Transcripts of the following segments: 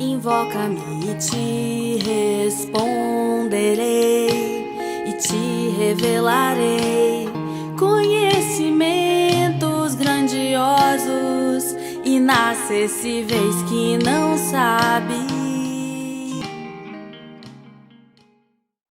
Invoca-me e te responderei, e te revelarei conhecimentos grandiosos, inacessíveis que não sabe.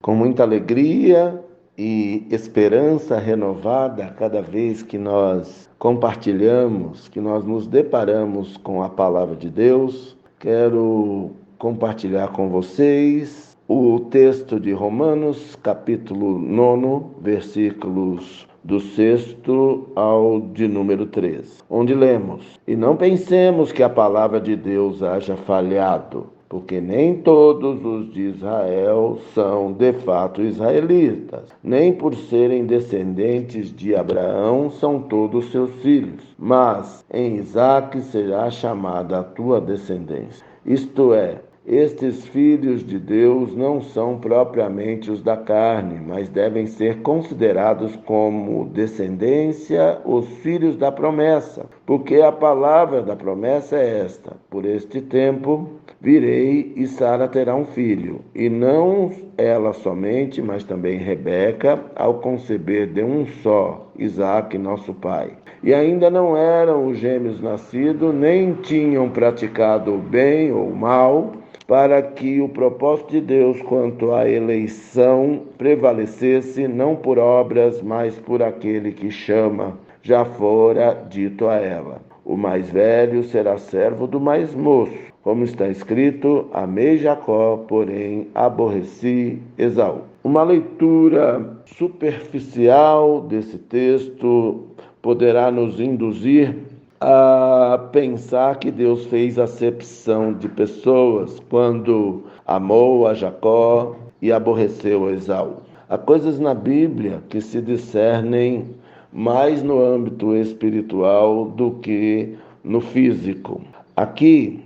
Com muita alegria e esperança renovada cada vez que nós compartilhamos, que nós nos deparamos com a palavra de Deus, quero compartilhar com vocês o texto de Romanos, capítulo 9, versículos do 6º ao de número 13, onde lemos: E não pensemos que a palavra de Deus haja falhado, porque nem todos os de Israel são de fato israelitas, nem por serem descendentes de Abraão são todos seus filhos, mas em Isaque será chamada a tua descendência. Isto é, estes filhos de Deus não são propriamente os da carne, mas devem ser considerados como descendência os filhos da promessa, porque a palavra da promessa é esta: por este tempo virei e Sara terá um filho, e não ela somente, mas também Rebeca, ao conceber de um só, Isaque, nosso pai. E ainda não eram os gêmeos nascidos, nem tinham praticado o bem ou o mal, para que o propósito de Deus quanto à eleição prevalecesse, não por obras, mas por aquele que chama. Já fora dito a ela: o mais velho será servo do mais moço. Como está escrito: amei Jacó, porém aborreci Esaú. Uma leitura superficial desse texto poderá nos induzir a pensar que Deus fez acepção de pessoas quando amou a Jacó e aborreceu a Esaú. Há coisas na Bíblia que se discernem mais no âmbito espiritual do que no físico. Aqui,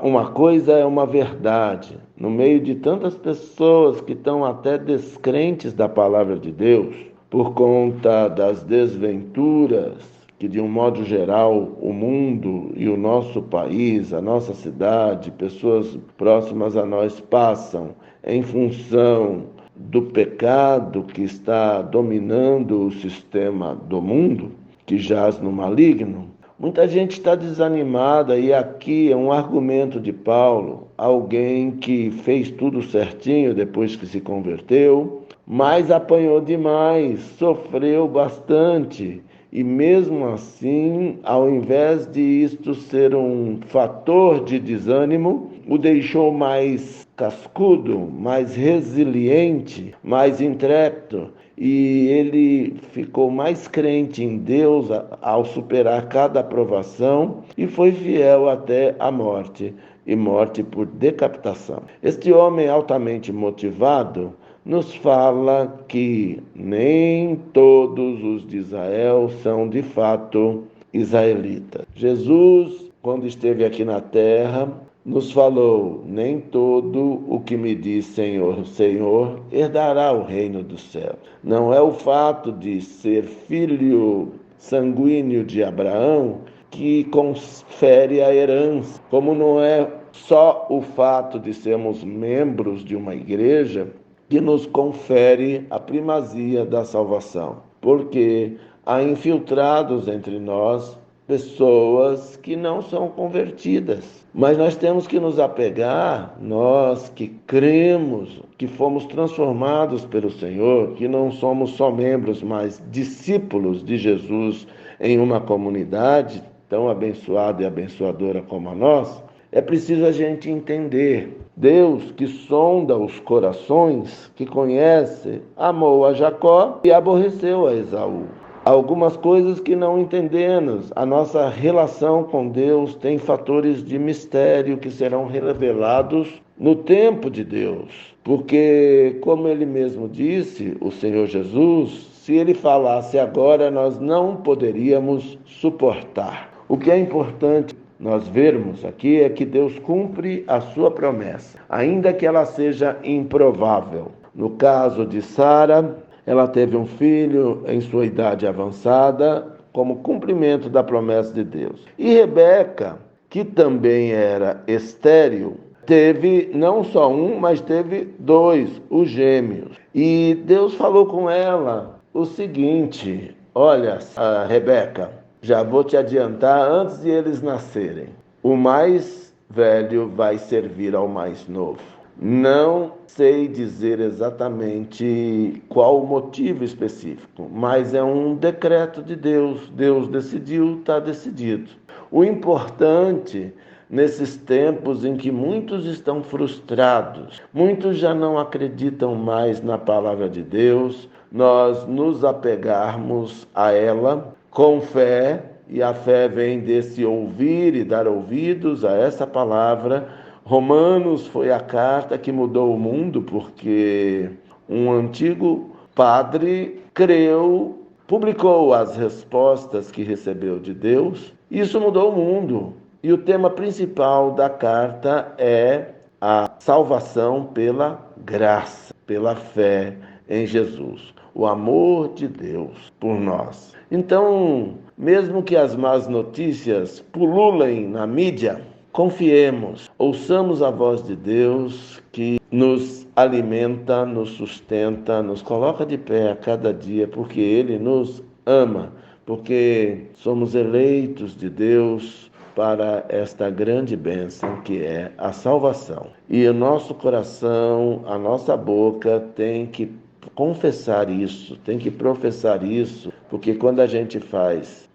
uma coisa é uma verdade. No meio de tantas pessoas que estão até descrentes da palavra de Deus, por conta das desventuras que, de um modo geral, o mundo e o nosso país, a nossa cidade, pessoas próximas a nós passam em função do pecado que está dominando o sistema do mundo, que jaz no maligno, muita gente está desanimada, e aqui é um argumento de Paulo, alguém que fez tudo certinho depois que se converteu, mas apanhou demais, sofreu bastante, e mesmo assim, ao invés de isto ser um fator de desânimo, o deixou mais cascudo, mais resiliente, mais intrépido, e ele ficou mais crente em Deus ao superar cada aprovação, e foi fiel até a morte, e morte por decapitação. Este homem altamente motivado nos fala que nem todos os de Israel são de fato israelitas. Jesus, quando esteve aqui na terra, nos falou: nem todo o que me diz Senhor, Senhor, herdará o reino do céu. Não é o fato de ser filho sanguíneo de Abraão que confere a herança, como não é só o fato de sermos membros de uma igreja que nos confere a primazia da salvação, porque há infiltrados entre nós pessoas que não são convertidas. Mas nós temos que nos apegar, nós que cremos, que fomos transformados pelo Senhor, que não somos só membros, mas discípulos de Jesus em uma comunidade tão abençoada e abençoadora como a nossa. É preciso a gente entender: Deus, que sonda os corações, que conhece, amou a Jacó e aborreceu a Esaú. Algumas coisas que não entendemos. A nossa relação com Deus tem fatores de mistério que serão revelados no tempo de Deus. Porque, como ele mesmo disse, o Senhor Jesus, se ele falasse agora, nós não poderíamos suportar. O que é importante nós vermos aqui é que Deus cumpre a sua promessa, ainda que ela seja improvável. No caso de Sara, ela teve um filho em sua idade avançada, como cumprimento da promessa de Deus. E Rebeca, que também era estéril, teve não só um, mas teve dois, os gêmeos. E Deus falou com ela o seguinte: olha, Rebeca, já vou te adiantar antes de eles nascerem. O mais velho vai servir ao mais novo. Não sei dizer exatamente qual o motivo específico, mas é um decreto de Deus. Deus decidiu, está decidido. O importante nesses tempos em que muitos estão frustrados, muitos já não acreditam mais na palavra de Deus, nós nos apegarmos a ela com fé, e a fé vem desse ouvir e dar ouvidos a essa palavra. Romanos foi a carta que mudou o mundo, porque um antigo padre creu, publicou as respostas que recebeu de Deus. Isso mudou o mundo. E o tema principal da carta é a salvação pela graça, pela fé em Jesus, o amor de Deus por nós. Então, mesmo que as más notícias pululem na mídia, confiemos, ouçamos a voz de Deus que nos alimenta, nos sustenta, nos coloca de pé a cada dia, porque Ele nos ama, porque somos eleitos de Deus para esta grande bênção que é a salvação. E o nosso coração, a nossa boca tem que confessar isso, tem que professar isso, porque quando a gente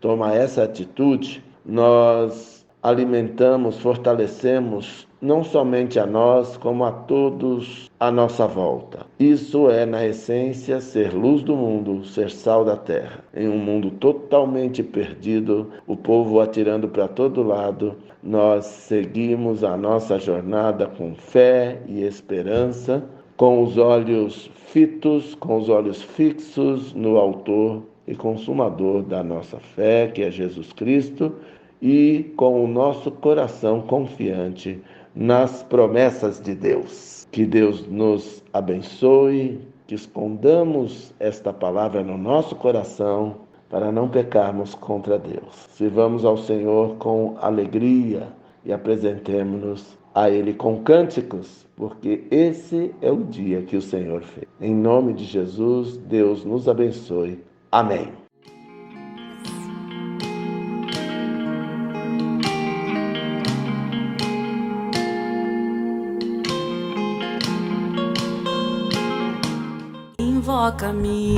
toma essa atitude, nós alimentamos, fortalecemos não somente a nós, como a todos à nossa volta. Isso é, na essência, ser luz do mundo, ser sal da terra. Em um mundo totalmente perdido, o povo atirando para todo lado, nós seguimos a nossa jornada com fé e esperança, com os olhos fitos, com os olhos fixos no autor e consumador da nossa fé, que é Jesus Cristo, e com o nosso coração confiante nas promessas de Deus. Que Deus nos abençoe, que escondamos esta palavra no nosso coração para não pecarmos contra Deus. Sirvamos ao Senhor com alegria e apresentemo-nos a Ele com cânticos, porque esse é o dia que o Senhor fez. Em nome de Jesus, Deus nos abençoe. Amém. Invoca-me